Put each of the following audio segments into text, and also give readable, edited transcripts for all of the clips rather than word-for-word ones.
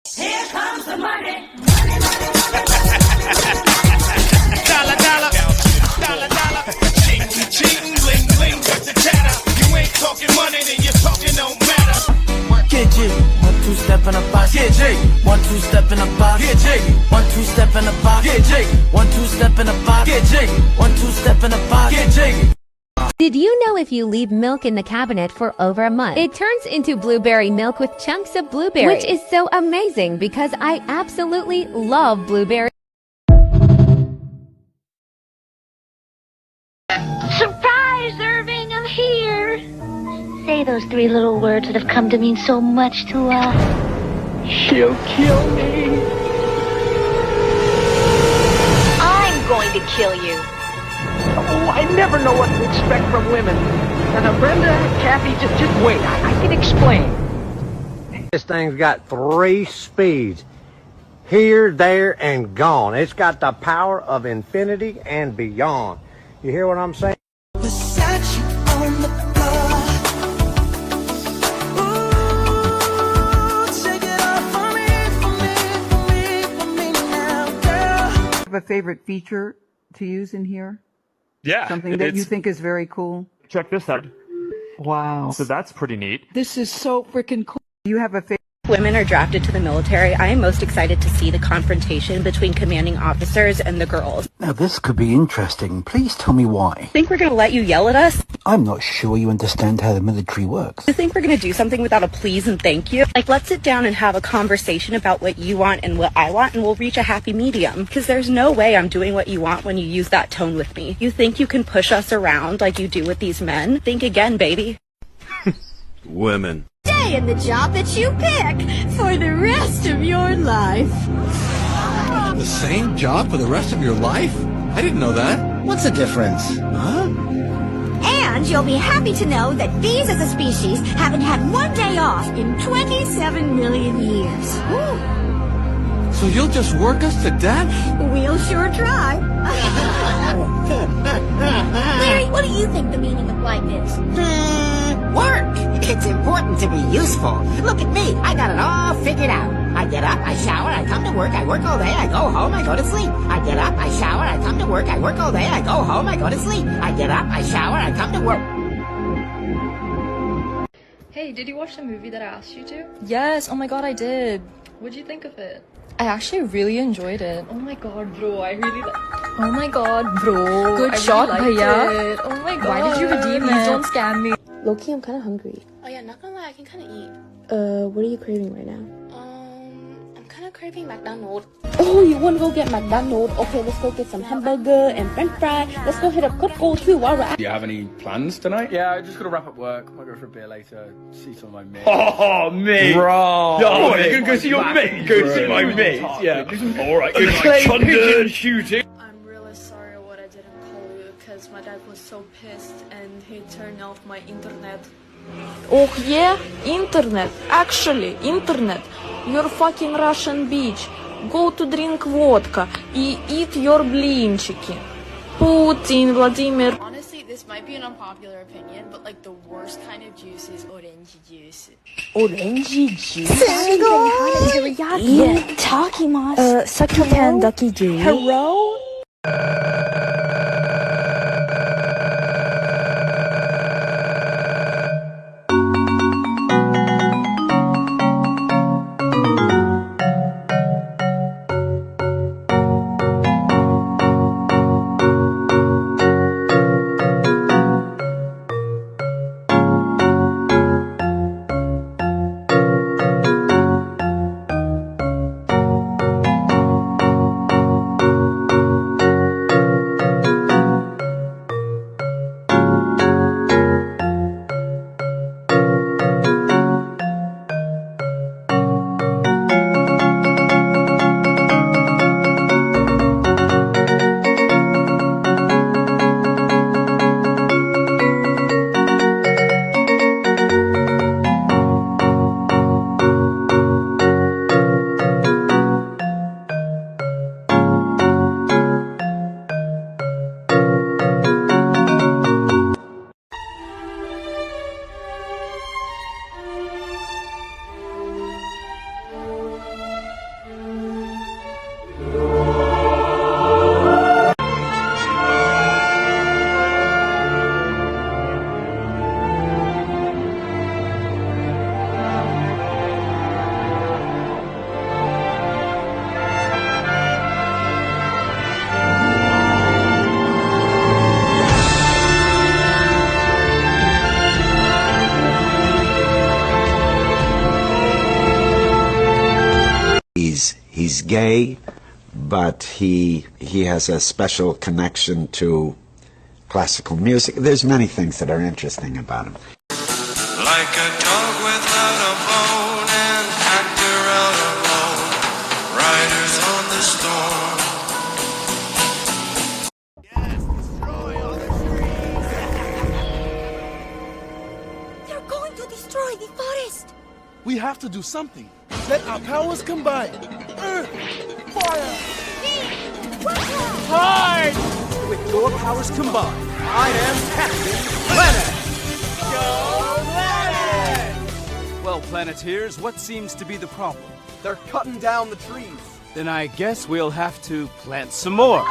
Here comes the money. Dollar, dollar, dollar, dollar. Cheating, cheating, bling, bling, got the chatter. You ain't talking money, then your talking don't matter. Get jiggy. 1 2 step in a box. Get jiggy. 1 2 step in a box. Get jiggy. 1 2 step in a box. Get jiggy. 1 2 step in a box. Get jiggy. 1 2 step in a box. Get jiggy. Did you know if you leave milk in the cabinet for over a month, it turns into blueberry milk with chunks of blueberry, which is so amazing because I absolutely love blueberry. Surprise, Irving, I'm here. Say those 3 little words that have come to mean so much to us. She'll kill me. I'm going to kill you. Oh, I never know what to expect from women. Brenda, Kathy, just wait. I can explain. This thing's got 3 speeds. Here, there, and gone. It's got the power of infinity and beyond. You hear what I'm saying? Versace on the floor. Ooh, take it off for me now, girl. Have a favorite feature to use in here? Yeah. Something that you think is very cool? Check this out. Wow. So that's pretty neat. This is so freaking cool. You have a favorite? Women are drafted to the military. I am most excited to see the confrontation between commanding officers and the girls. Now this could be interesting. Please tell me why. Think we're going to let you yell at us? I'm not sure you understand how the military works. You think we're going to do something without a please and thank you? Like, let's sit down and have a conversation about what you want and what I want, and we'll reach a happy medium. Because there's no way I'm doing what you want when you use that tone with me. You think you can push us around like you do with these men? Think again, baby. Women. Stay in the job that you pick for the rest of your life. The same job for the rest of your life? I didn't know that. What's the difference? Huh? And you'll be happy to know that bees as a species haven't had one day off in 27 million years. So you'll just work us to death? We'll sure try. Larry, what do you think the meaning of life is? Work. It's important to be useful. Look at me. I got it all figured out. I get up, I shower, I come to work, I work all day, I go home, I go to sleep. I get up, I shower, I come to work, I work all day, I go home, I go to sleep. I get up, I shower, I come to work. Hey, did you watch the movie that I asked you to? Yes, oh my god, I did. What'd you think of it? I actually really enjoyed it. Oh my god, bro, I really Oh my god, bro. Good I shot, really liked bhaiya. it. Oh my god. Why did you redeem Please it? don't scam me. Low-key, I'm kind of hungry. Oh yeah, not gonna lie, I can kind of eat. What are you craving right now? I'm kind of craving McDonald's. Oh, you want to go get McDonald's? Okay, let's go get some hamburger and french fry. Let's go hit up Cutco too while we're at. Do you have any plans tonight? Yeah, I just gotta wrap up work. Might go for a beer later, see some of my mates. Oh, mate. Bro. Oh, you're gonna go see your mate? Go see my mate? Yeah. Alright, good night. Pigeon shooting. I'm really sorry what I didn't call you because my dad was so pissed and he turned off my internet. Oh yeah, internet. Actually, internet. You're fucking Russian bitch. Go to drink vodka и eat your блинчики. Putin, Vladimir. Honestly, this might be an unpopular opinion, but like the worst kind of juice is orange juice. Orange juice? Yeah, Takimas. Sakitan Ducky juice. Hello? he's gay, but he has a special connection to classical music. There's many things that are interesting about him. Like a dog without a bone, an actor out alone, riders on the storm. They're going to destroy the forest. We have to do something. Let our powers combine. Earth, fire, tide. With your powers combined, I am Captain Planet. Go Planet! Well, Planeteers, what seems to be the problem? They're cutting down the trees. Then I guess we'll have to plant some more.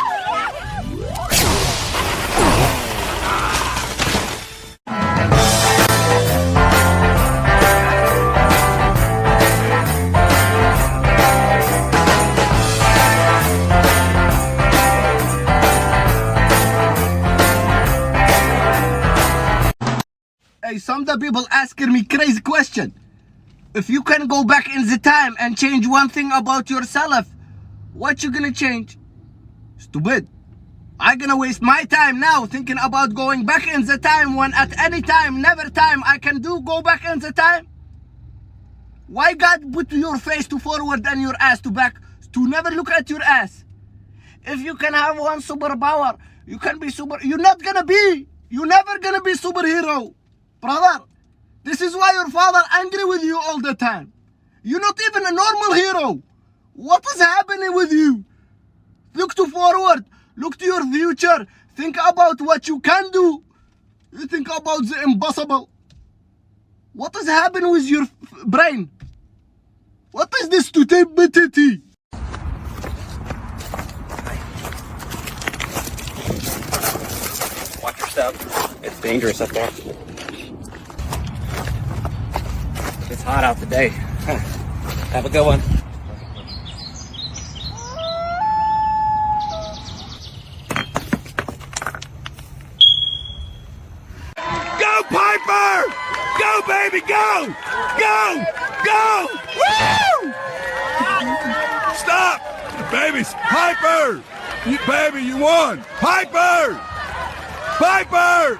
Hey, some of the people asking me crazy question. If you can go back in the time and change one thing about yourself, what you gonna change? Stupid. I gonna waste my time now thinking about going back in the time when at any time, never time I can go back in the time? Why God put your face to forward and your ass to back to never look at your ass? If you can have one superpower, you can be you're never gonna be superhero. Brother, this is why your father angry with you all the time. You're not even a normal hero. What is happening with you? Look to forward. Look to your future. Think about what you can do. You think about the impossible. What is happening with your brain? What is this stupidity? Watch your step. It's dangerous up there. It's hot out today. Have a good one. Go, Piper! Go, baby, go! Go! Go! Woo! Stop! Babies, Piper! Baby, you won! Piper! Piper!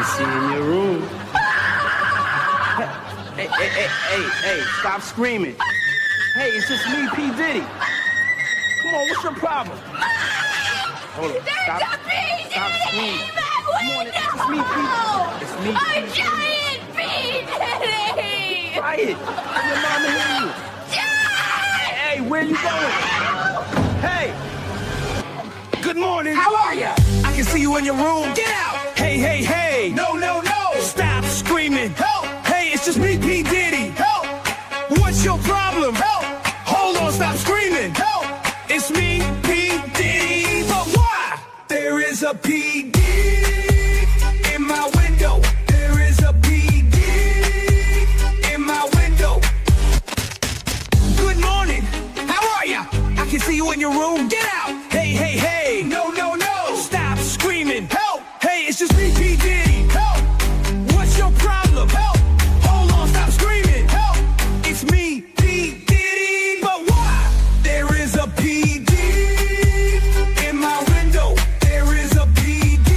See in your room. Hey, stop screaming. Hey, it's just me, P. Diddy. Come on, what's your problem? Hold on, stop screaming. Come on, it's just me, P. It's me, A giant P. Diddy! Quiet. Your mama hear you. Hey, where you going? Hey! Good morning. How are ya? I can see you in your room. Get out! Hey, hey, hey! No, no, no! Stop screaming! Help! Hey, it's just me, P. Diddy! Help! What's your problem? Help! Hold on, stop screaming! Help! It's me, P. Diddy! But why? There is a P. Diddy in my window. There is a P. Diddy in my window. Good morning! How are ya? I can see you in your room. Get out! Hey, hey, hey! No, no, no! Stop screaming! Help! Hey, it's just me, P. Diddy! Help! What's your problem? Help! Hold on, stop screaming! Help! It's me, P. Diddy! But why? There is a P. Diddy in my window. There is a P. Diddy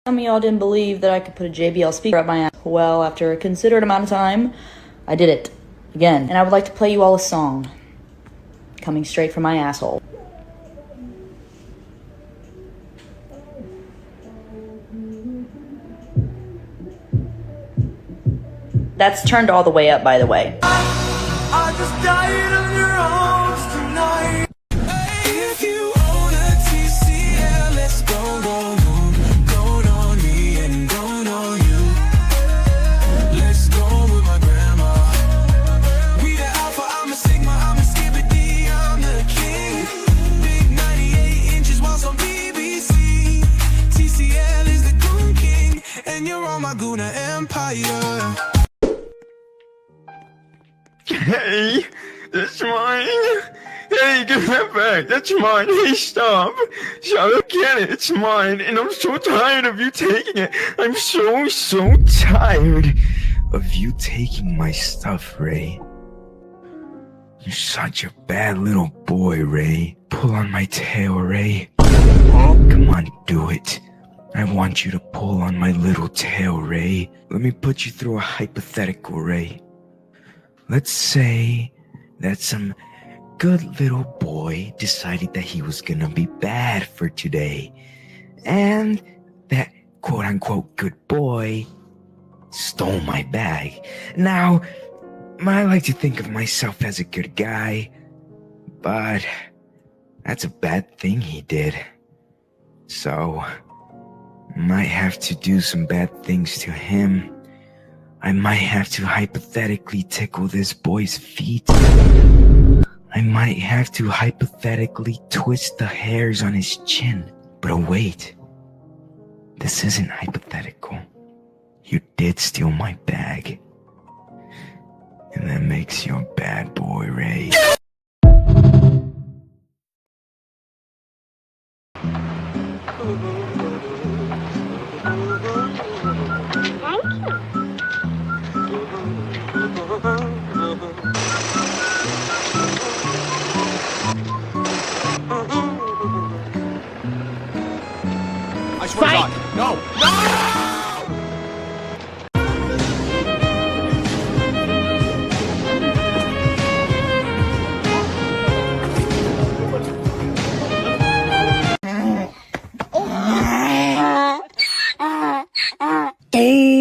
Some of y'all didn't believe that I could put a JBL speaker up my ass. Well, after a considerate amount of time, I did it. Again. And I would like to play you all a song. Coming straight from my asshole. That's turned all the way up, by the way. I just died on your arms tonight. If you own a TCL, let's go on me and go on you. Let's go with my grandma. We the alpha, I'm a sigma, I'm a skibbity, I'm the king. Big 98 inches whilst on BBC. TCL is the Goon King, and you're on my Guna Empire. Hey, that's mine. Hey, give that back. That's mine. Hey, stop. Stop, get it. It's mine. And I'm so tired of you taking it. I'm so tired of you taking my stuff, Ray. You're such a bad little boy, Ray. Pull on my tail, Ray. Come on, do it. I want you to pull on my little tail, Ray. Let me put you through a hypothetical, Ray. Let's say that some good little boy decided that he was gonna be bad for today. And that quote-unquote good boy stole my bag. Now, I like to think of myself as a good guy, but that's a bad thing he did. So, might have to do some bad things to him. I might have to hypothetically tickle this boy's feet. I might have to hypothetically twist the hairs on his chin. But wait, this isn't hypothetical. You did steal my bag. And that makes you a bad boy, Ray. I swear to God. No! Hey.